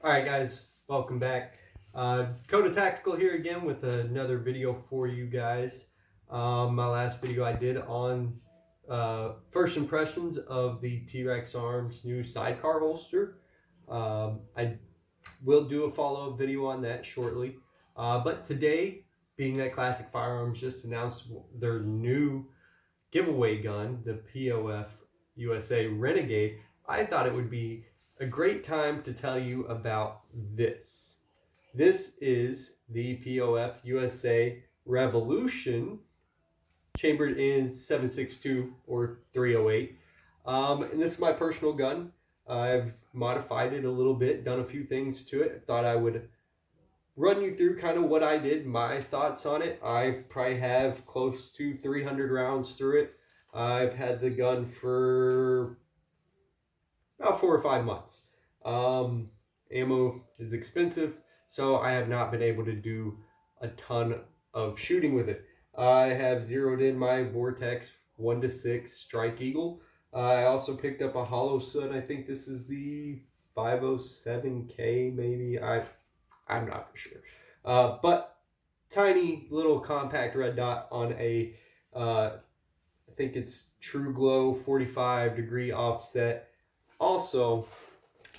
Alright guys, welcome back. Coda Tactical here again with another video for you guys. My last video I did on first impressions of the T-Rex Arms new sidecar holster. I will do a follow-up video on that shortly. But today, being that Classic Firearms just announced their new giveaway gun, the POF USA Renegade, I thought it would be a great time to tell you about this. This is the POF USA Revolution, chambered in 7.62 or 308. And this is my personal gun. I've modified it a little bit, done a few things to it. I thought I would run you through kind of what I did, my thoughts on it. I probably have close to 300 rounds through it. I've had the gun for about 4 or 5 months. Ammo is expensive, so I have not been able to do a ton of shooting with it. I have zeroed in my Vortex 1-6 Strike Eagle. I also picked up a hollow Sun. I think this is the 507K maybe. I'm not for sure. But tiny little compact red dot on a, I think it's True Glow 45-degree offset. Also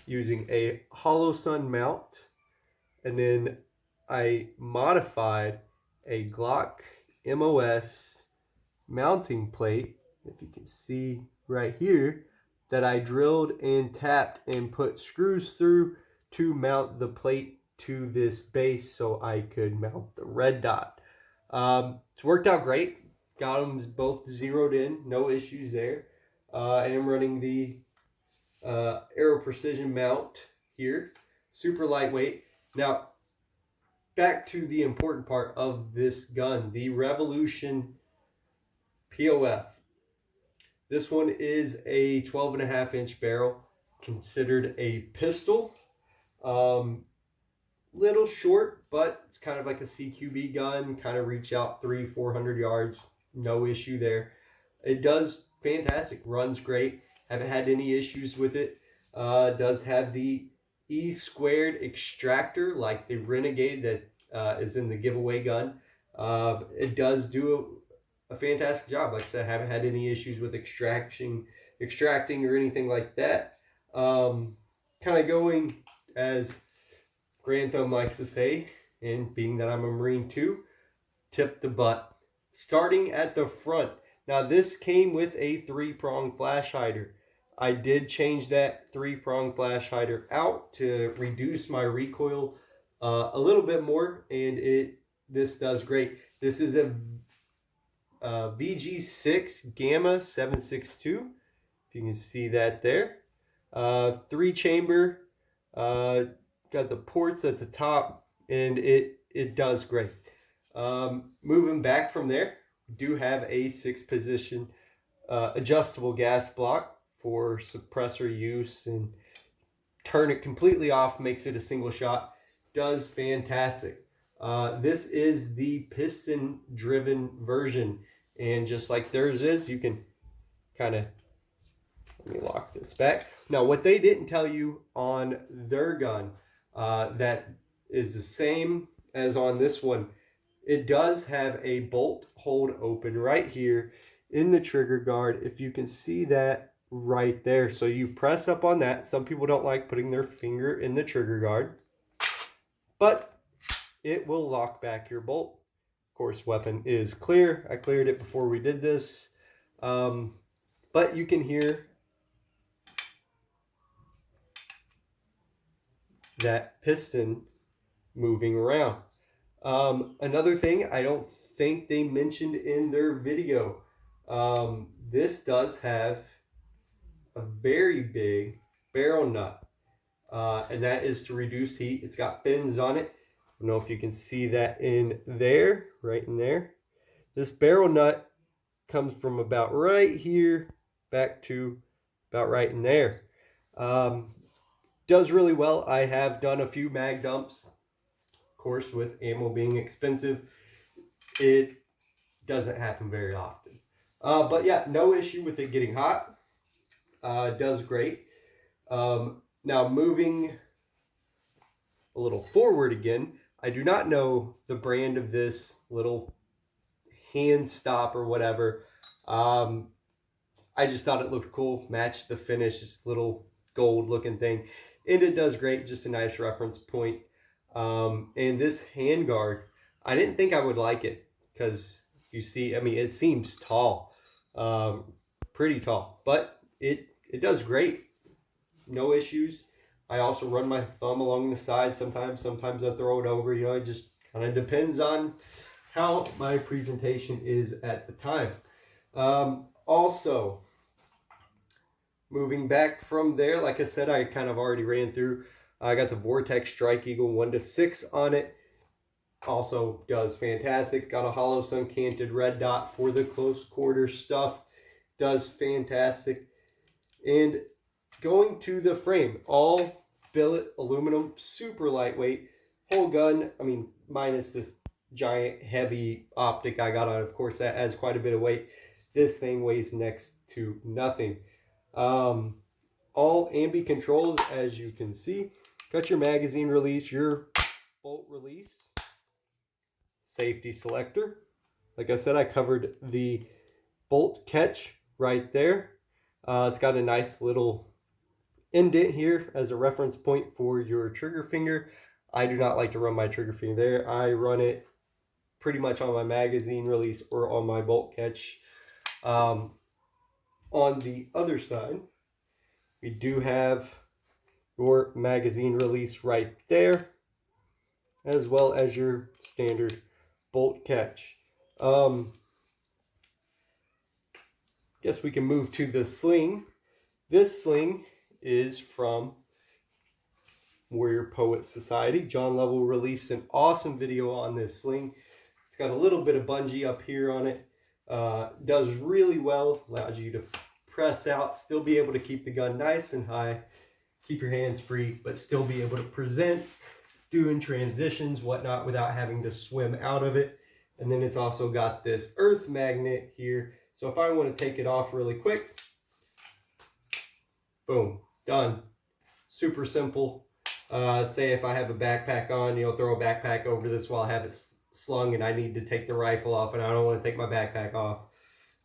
using a hollow Sun mount. And then I modified a Glock MOS mounting plate, if you can see right here, that I drilled and tapped and put screws through to mount the plate to this base so I could mount the red dot. It's worked out great. Got them both zeroed in, no issues there. I am running the Aero Precision mount here, super lightweight. Now, back to the important part of this gun, the Revolution POF. This one is a 12.5-inch barrel, considered a pistol. Little short, but it's kind of like a CQB gun, kind of reach out 300-400 yards, no issue there. It does fantastic, runs great, haven't had any issues with it. Does have the E² extractor like the Renegade that is in the giveaway gun. It does do a fantastic job. Like I said, I haven't had any issues with extracting or anything like that. Kind of going as Grand Thumb likes to say, and being that I'm a Marine too, tip to butt. Starting at the front. Now this came with a 3-prong flash hider. I did change that 3-prong flash hider out to reduce my recoil a little bit more, and this does great. This is a VG6 Gamma 7.62. If you can see that there. 3-chamber. Got the ports at the top, and it does great. Moving back from there, we do have a 6-position adjustable gas block for suppressor use, and turn it completely off, makes it a single shot. Does fantastic. This is the piston driven version, and just like theirs is, you can kind of, let me lock this back. Now what they didn't tell you on their gun, that is the same as on this one, it does have a bolt hold open right here in the trigger guard, if you can see that right there. So you press up on that. Some people don't like putting their finger in the trigger guard, but it will lock back your bolt. Of course, weapon is clear. I cleared it before we did this, but you can hear that piston moving around. Another thing I don't think they mentioned in their video, this does have a very big barrel nut, and that is to reduce heat. It's got fins on it. I don't know if you can see that in there, right in there. This barrel nut comes from about right here back to about right in there. Does really well. I have done a few mag dumps. Of course, with ammo being expensive, it doesn't happen very often. But yeah, no issue with it getting hot. Does great. Now moving a little forward again. I do not know the brand of this little hand stop or whatever. I just thought it looked cool, matched the finish, this little gold looking thing. And it does great, just a nice reference point. And this hand guard, I didn't think I would like it because you see, I mean, it seems tall, pretty tall, but it does great. No issues. I also run my thumb along the side sometimes I throw it over, you know, it just kind of depends on how my presentation is at the time. Also, moving back from there, like I said, I kind of already ran through. I got the Vortex Strike Eagle 1-6 on it. Also does fantastic. Got a hollow sun canted red dot for the close quarter stuff. Does fantastic. And going to the frame, all billet aluminum, super lightweight. Whole gun, I mean, minus this giant heavy optic I got on. Of course, that adds quite a bit of weight. This thing weighs next to nothing. All Ambi Controls, as you can see. Got your magazine release, your bolt release, safety selector. Like I said, I covered the bolt catch right there. It's got a nice little indent here as a reference point for your trigger finger. I do not like to run my trigger finger there. I run it pretty much on my magazine release or on my bolt catch. On the other side, we do have your magazine release right there, as well as your standard bolt catch. Guess we can move to the sling. This sling is from Warrior Poet Society. John Lovell released an awesome video on this sling. It's got a little bit of bungee up here on it. Does really well, allows you to press out, still be able to keep the gun nice and high, keep your hands free, but still be able to present, doing transitions, whatnot, without having to swim out of it. And then it's also got this earth magnet here. So if I want to take it off really quick, boom, done. Super simple. Say if I have a backpack on, you know, throw a backpack over this while I have it slung and I need to take the rifle off and I don't want to take my backpack off.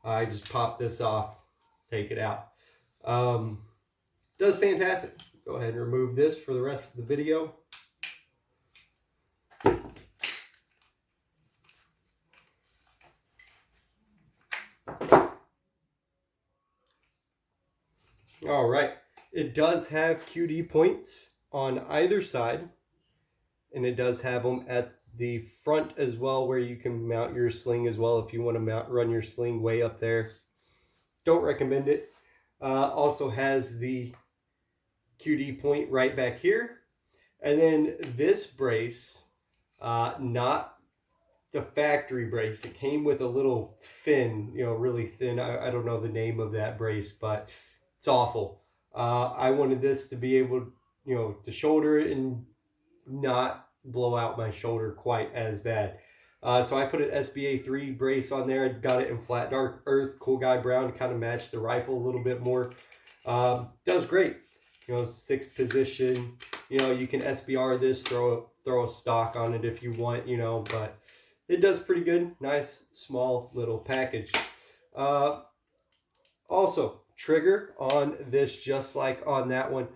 I just pop this off, take it out. Does fantastic. Go ahead and remove this for the rest of the video. All right, it does have QD points on either side, and it does have them at the front as well, where you can mount your sling as well if you want to run your sling way up there. Don't recommend it. Also has the QD point right back here, and then this brace, not the factory brace. It came with a little fin, you know, really thin. I don't know the name of that brace, but it's awful. I wanted this to be able, you know, to shoulder it and not blow out my shoulder quite as bad. So I put an SBA 3 brace on there. I got it in flat dark earth, cool guy brown, to kind of match the rifle a little bit more. Does great. You know, 6th position. You know, you can SBR this, throw a stock on it if you want, you know, but it does pretty good. Nice, small little package. Also, trigger on this just like on that one.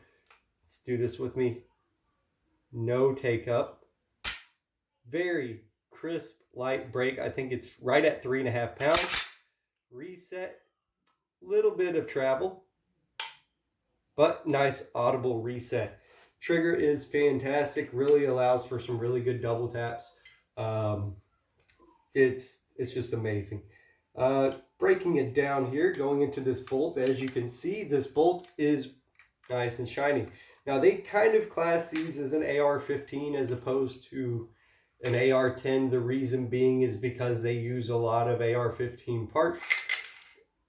Let's do this with me. No take up. Very crisp, light break. I think it's right at 3.5 pounds. Reset. Little bit of travel, but nice audible reset. Trigger is fantastic. Really allows for some really good double taps. It's just amazing. Breaking it down here, going into this bolt, as you can see, this bolt is nice and shiny. Now, they kind of class these as an AR-15 as opposed to an AR-10. The reason being is because they use a lot of AR-15 parts,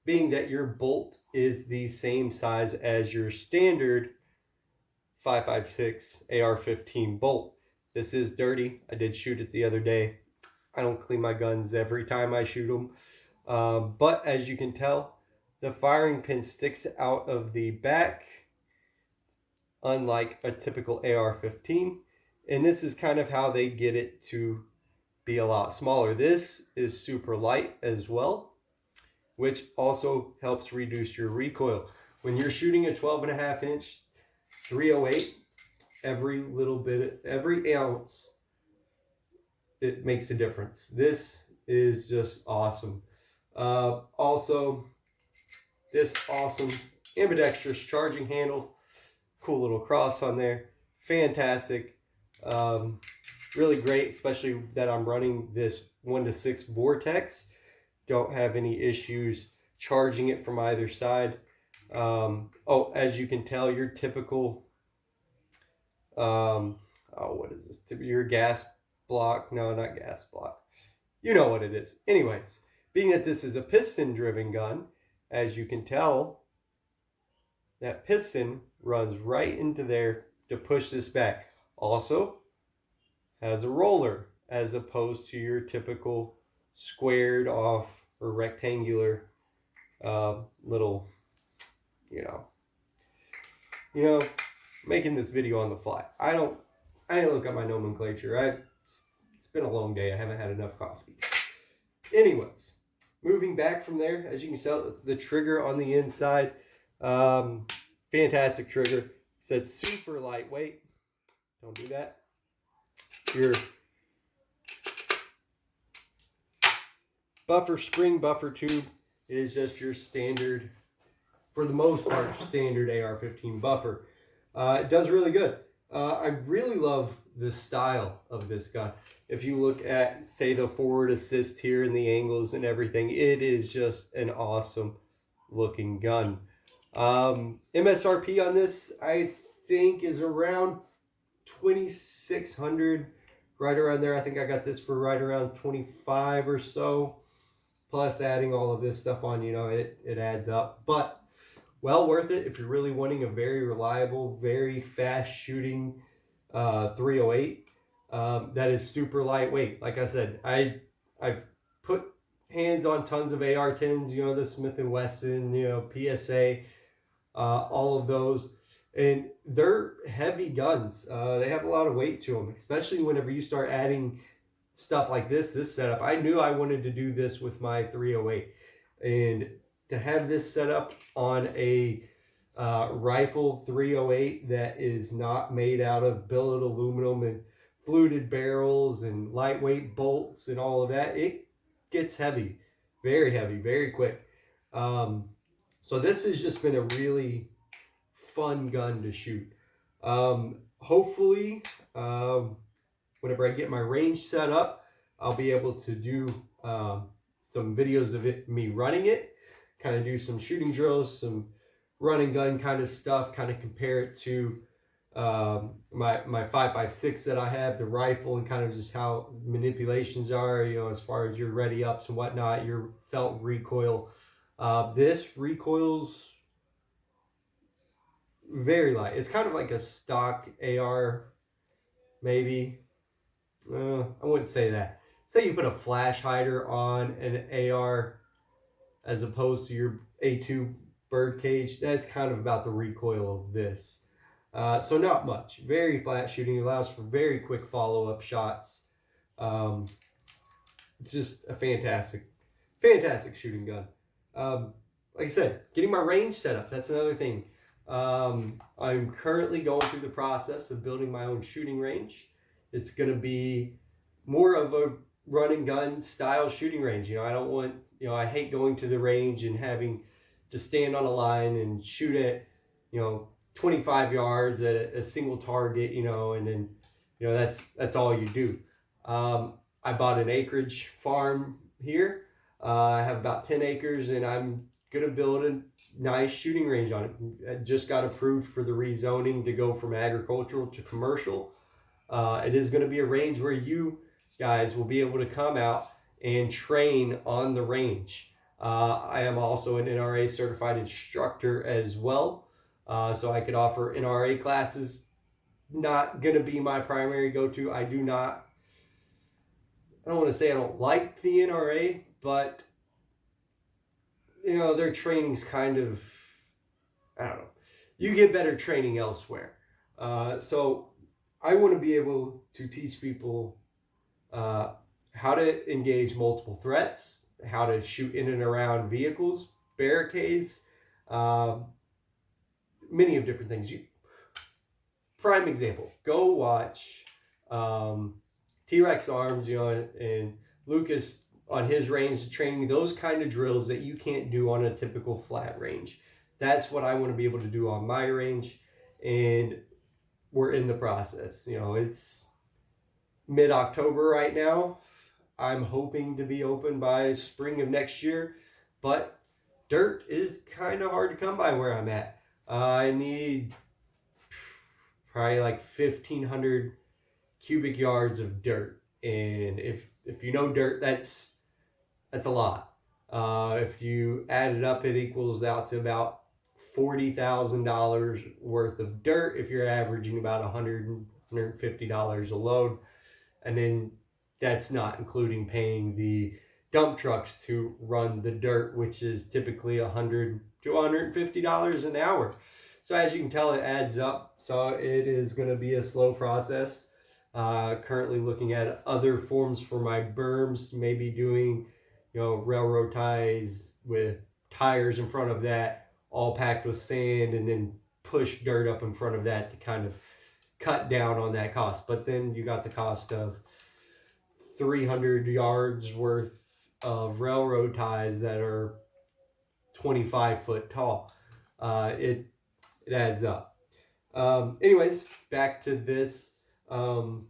being that your bolt is the same size as your standard 5.56 AR-15 bolt. This is dirty. I did shoot it the other day. I don't clean my guns every time I shoot them. But as you can tell, the firing pin sticks out of the back, unlike a typical AR-15. And this is kind of how they get it to be a lot smaller. This is super light as well, which also helps reduce your recoil. When you're shooting a 12.5-inch 308, every little bit, every ounce, it makes a difference. This is just awesome. Also, this awesome ambidextrous charging handle, cool little cross on there, fantastic. Really great, especially that I'm running this 1-to-6 vortex. Don't have any issues charging it from either side. Oh, as you can tell, your typical what is this? Your gas block? No, not gas block. You know what it is. Anyways, being that this is a piston driven gun, as you can tell, that piston runs right into there to push this back. Also has a roller as opposed to your typical squared off or rectangular little, you know, making this video on the fly. I didn't look at my nomenclature. It's been a long day. I haven't had enough coffee. Anyways, moving back from there, as you can tell, the trigger on the inside, fantastic trigger. It's said super lightweight. Don't do that. Your spring buffer tube is just your standard, for the most part, standard AR-15 buffer. It does really good. I really love the style of this gun. If you look at, say, the forward assist here and the angles and everything, it is just an awesome looking gun. MSRP on this, I think, is around $2,600, right around there. I think I got this for right around 25 or so. Plus adding all of this stuff on, it adds up. But well worth it if you're really wanting a very reliable, very fast shooting 308. That is super lightweight. Like I said, I've put hands on tons of AR-10s, the Smith & Wesson, PSA, all of those. And they're heavy guns. They have a lot of weight to them, especially whenever you start adding stuff like this setup. I knew I wanted to do this with my 308. And to have this set up on a rifle 308 that is not made out of billet aluminum and fluted barrels and lightweight bolts and all of that, it gets heavy, very quick. So this has just been a really fun gun to shoot. Hopefully, whenever I get my range set up, I'll be able to do some videos of me running it, kind of do some shooting drills, some running gun kind of stuff, kind of compare it to my 5.56 that I have, the rifle, and kind of just how manipulations are, as far as your ready ups and whatnot, your felt recoil. This recoils very light. It's kind of like a stock AR, maybe. I wouldn't say that. Say you put a flash hider on an AR as opposed to your A2 birdcage. That's kind of about the recoil of this. So not much. Very flat shooting. It allows for very quick follow-up shots. It's just a fantastic shooting gun. Like I said, getting my range set up. That's another thing. I'm currently going through the process of building my own shooting range. It's going to be more of a run and gun style shooting range. I don't want, I hate going to the range and having to stand on a line and shoot at, 25 yards at a single target, and then, that's all you do. I bought an acreage farm here. I have about 10 acres and I'm going to build a nice shooting range on it. I just got approved for the rezoning to go from agricultural to commercial. It is going to be a range where you guys will be able to come out and train on the range. I am also an NRA certified instructor as well. So I could offer NRA classes. Not going to be my primary go-to. I don't want to say I don't like the NRA, but their training's kind of, I don't know. You get better training elsewhere. So I want to be able to teach people how to engage multiple threats, how to shoot in and around vehicles, barricades, many of different things. Prime example, go watch T-Rex Arms, and Lucas on his range training, those kind of drills that you can't do on a typical flat range. That's what I want to be able to do on my range, and we're in the process. It's mid-October right now. I'm hoping to be open by spring of next year, but dirt is kind of hard to come by where I'm at. I need probably like 1,500 cubic yards of dirt, and if you know dirt, that's a lot. If you add it up, it equals out to about $40,000 worth of dirt if you're averaging about $150 a load, and then that's not including paying the dump trucks to run the dirt, which is typically $100 to $150 an hour. So as you can tell, it adds up. So it is going to be a slow process. Currently looking at other forms for my berms, maybe doing, railroad ties with tires in front of that, all packed with sand, and then push dirt up in front of that to kind of cut down on that cost. But then you got the cost of 300 yards worth of railroad ties that are 25 foot tall. It adds up. Anyways, back to this. I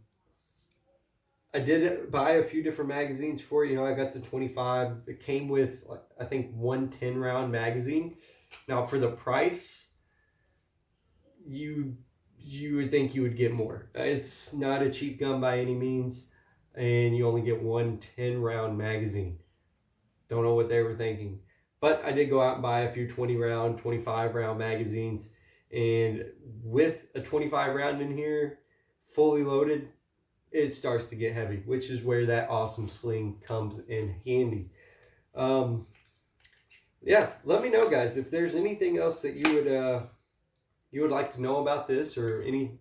did buy a few different magazines for it. I got the 25. It came with, I think, one 10-round magazine. Now, for the price, you would think you would get more. It's not a cheap gun by any means, and you only get one 10-round magazine. Don't know what they were thinking. But I did go out and buy a few 20-round, 25-round magazines. And with a 25-round in here, fully loaded, it starts to get heavy, which is where that awesome sling comes in handy. Yeah, let me know, guys, if there's anything else that you would like to know about this, or any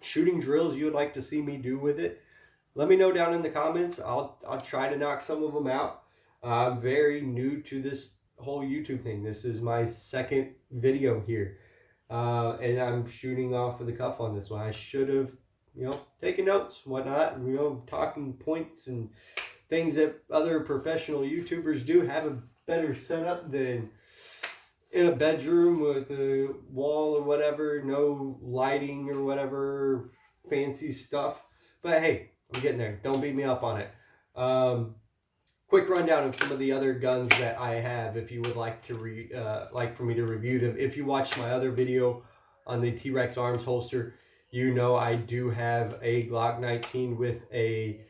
shooting drills you would like to see me do with it. Let me know down in the comments. I'll try to knock some of them out. I'm very new to this whole YouTube thing. This is my second video here, and I'm shooting off of the cuff on this one. I should have, taken notes, whatnot, talking points and things that other professional YouTubers do. Have a better setup than in a bedroom with a wall or whatever, no lighting or whatever fancy stuff. But hey, I'm getting there. Don't beat me up on it. Quick rundown of some of the other guns that I have, if you would like to like for me to review them. If you watched my other video on the T-Rex Arms holster, I do have a Glock 19 with a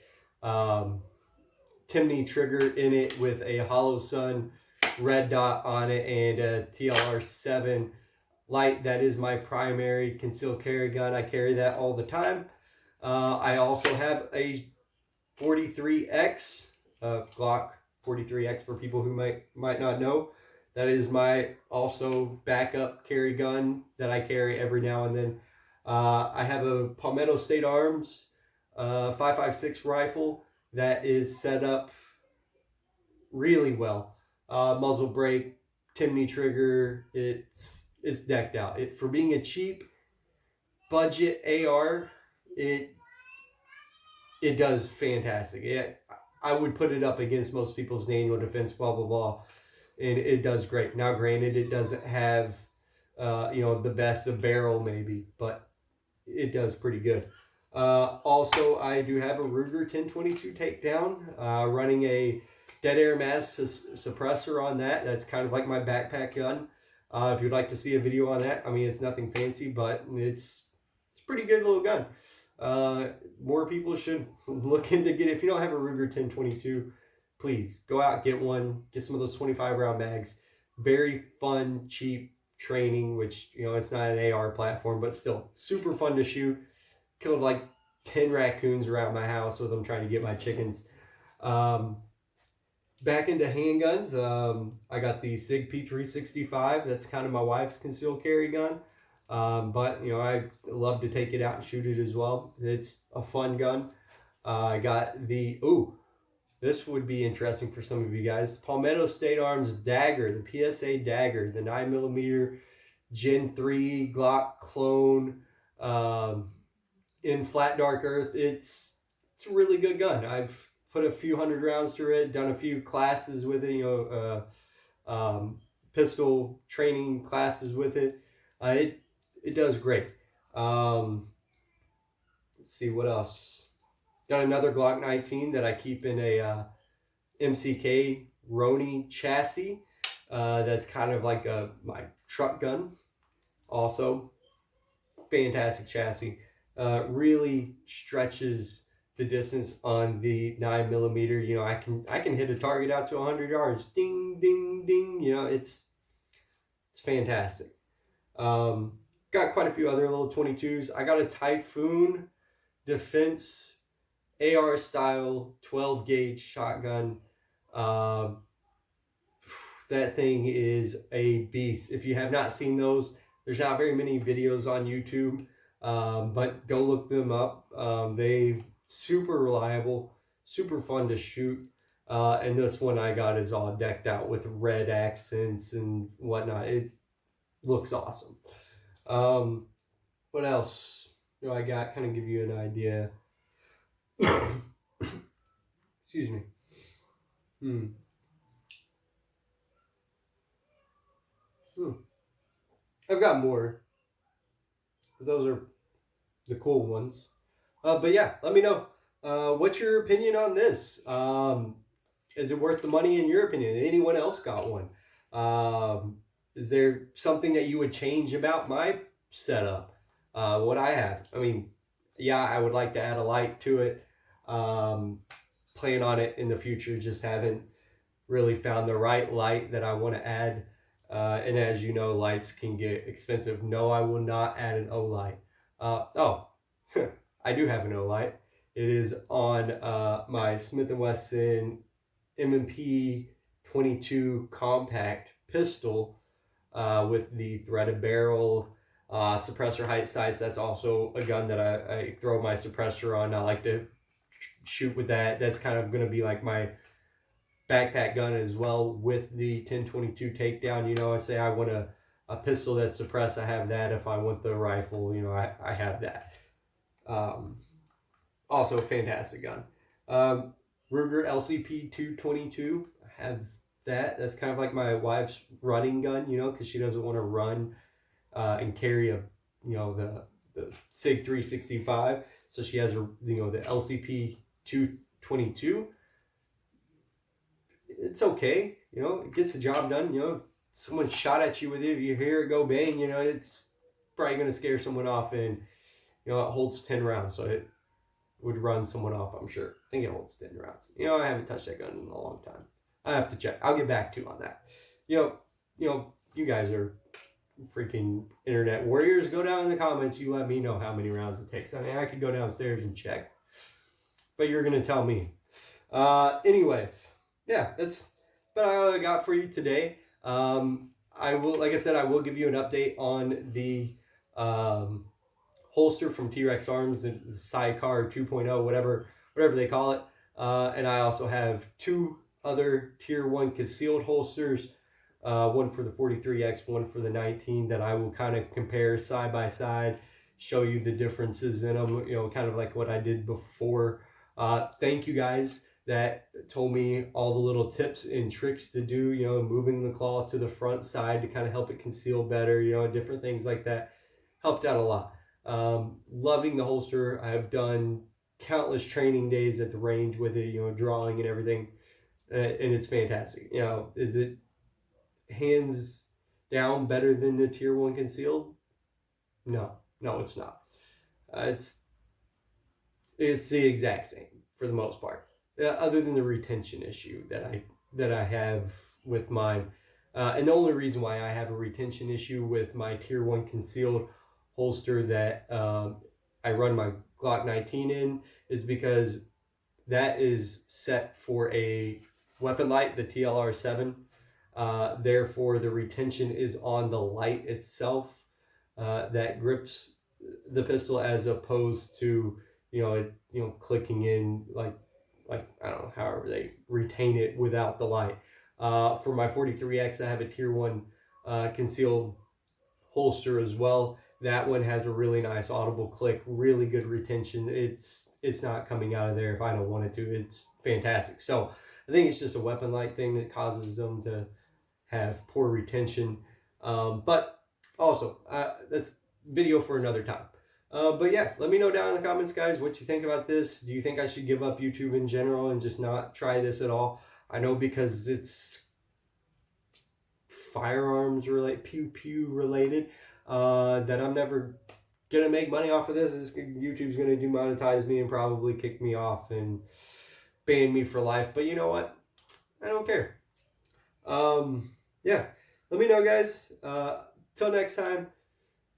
Timney trigger in it with a Hollow Sun red dot on it and a TLR 7 light. That is my primary concealed carry gun. I carry that all the time. I also have a 43X, Glock 43X for people who might not know. That is my also backup carry gun that I carry every now and then. I have a Palmetto State Arms 5.56 rifle that is set up really well. Muzzle brake, Timney trigger, it's decked out. For being a cheap budget AR, it does fantastic. I would put it up against most people's manual defense, blah, blah, blah, and it does great. Now, granted, it doesn't have, the best of barrel maybe, but it does pretty good. Also, I do have a Ruger 1022 takedown, running a dead air mass suppressor on that. That's kind of like my backpack gun. If you'd like to see a video on that, it's nothing fancy, but it's a pretty good little gun. More people should look into if you don't have a Ruger 1022, please go out, get one, get some of those 25-round mags. Very fun, cheap training, which, it's not an AR platform, but still super fun to shoot. Killed like 10 raccoons around my house with them trying to get my chickens. Back into handguns, I got the SIG P365. That's kind of my wife's concealed carry gun. But you know, I love to take it out and shoot it as well. It's a fun gun. I got the this would be interesting for some of you guys. Palmetto State Arms Dagger, the PSA Dagger, the 9mm Gen 3 Glock clone, in flat dark earth. It's a really good gun. I've put a few hundred rounds through it, done a few classes with it, you know, pistol training classes with it. It does great. Let's see what else. Got another Glock 19 that I keep in a MCK Roni chassis. That's kind of like my truck gun. Also, fantastic chassis. Really stretches the distance on the 9mm. You know, I can hit a target out to 100 yards. Ding, ding, ding. You know, it's fantastic. Got quite a few other little 22s. I got a Typhoon Defense AR style 12 gauge shotgun. That thing is a beast. If you have not seen those, there's not very many videos on YouTube, but go look them up. They super reliable, super fun to shoot. And this one I got is all decked out with red accents and whatnot. It looks awesome. What else do I got? Kind of give you an idea. Excuse me. I've got more. Those are the cool ones. But yeah, let me know. What's your opinion on this? Is it worth the money in your opinion? Anyone else got one? Is there something that you would change about my setup? What I have? I mean, yeah, I would like to add a light to it. Plan on it in the future. Just haven't really found the right light that I want to add. And as you know, lights can get expensive. No, I will not add an O light. Oh, I do have an O light. It is on my Smith & Wesson M&P 22 compact pistol with the threaded barrel, suppressor height sights. That's also a gun that I throw my suppressor on. I like to shoot with that. That's kind of going to be like my backpack gun as well with the 1022 takedown. You know, I say I want a pistol that's suppressed, I have that. If I want the rifle, you know, I have that. Also a fantastic gun. Ruger LCP 222, I have that. That's kind of like my wife's running gun, you know, because she doesn't want to run and carry a, you know, the SIG 365. So she has, you know, the LCP 222. It's okay, you know, it gets the job done. You know, if someone shot at you with it, you hear it go bang, you know, it's probably going to scare someone off. And, you know, it holds 10 rounds, so it would run someone off, I'm sure. I think it holds 10 rounds. You know, I haven't touched that gun in a long time. I have to check. I'll get back to you on that. You know, you guys are freaking internet warriors. Go down in the comments. You let me know how many rounds it takes. I mean, I could go downstairs and check, but you're going to tell me. Anyways, yeah, that's about all I got for you today. I will, like I said, I will give you an update on the holster from T-Rex Arms, the Sidecar 2.0, whatever they call it. And I also have two other Tier 1 concealed holsters, one for the 43X, one for the 19, that I will kind of compare side by side, show you the differences in them, you know, kind of like what I did before. Thank you guys that told me all the little tips and tricks to do, you know, moving the claw to the front side to kind of help it conceal better, you know, different things like that. Helped out a lot. Loving the holster. I've done countless training days at the range with it, you know, drawing and everything. And it's fantastic. You know, is it hands down better than the Tier 1 concealed? No, it's not. It's the exact same for the most part, other than the retention issue that I have with mine. And the only reason why I have a retention issue with my Tier 1 concealed holster that I run my Glock 19 in is because that is set for a weapon light, the TLR7. Therefore, the retention is on the light itself. that grips the pistol, as opposed to clicking in like I don't know, however they retain it without the light. For my 43X, I have a tier 1 concealed holster as well. That one has a really nice audible click, really good retention. It's not coming out of there if I don't want it to. It's fantastic. So I think it's just a weapon light thing that causes them to have poor retention. But also, that's video for another time. But yeah, let me know down in the comments, guys, what you think about this. Do you think I should give up YouTube in general and just not try this at all? I know, because it's firearms related, pew related, that I'm never gonna make money off of this. YouTube's gonna demonetize me and probably kick me off and ban me for life. But you know what? I don't care. Yeah, let me know, guys. Till next time,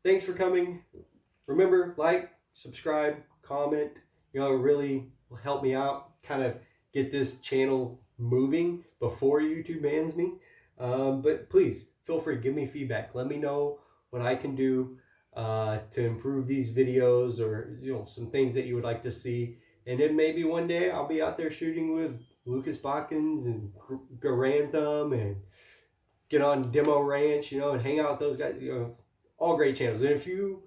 thanks for coming. Remember, like, subscribe, comment. It really will help me out, kind of get this channel moving before YouTube bans me. But please feel free, give me feedback. Let me know what I can do to improve these videos, or some things that you would like to see. And then maybe one day I'll be out there shooting with Lucas Botkins and Garantham, and get on Demo Ranch, and hang out with those guys. All great channels. And if you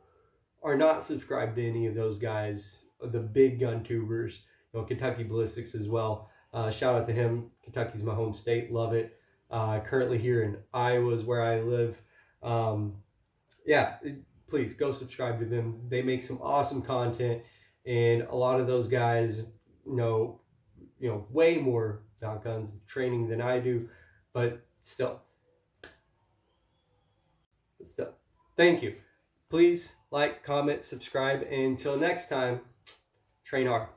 are not subscribed to any of those guys, the big gun tubers, Kentucky Ballistics as well. Shout out to him. Kentucky's my home state. Love it. Currently here in Iowa is where I live. Yeah, please go subscribe to them. They make some awesome content, and a lot of those guys know way more about guns training than I do, but still, thank you. Please like, comment, subscribe, and until next time, train hard.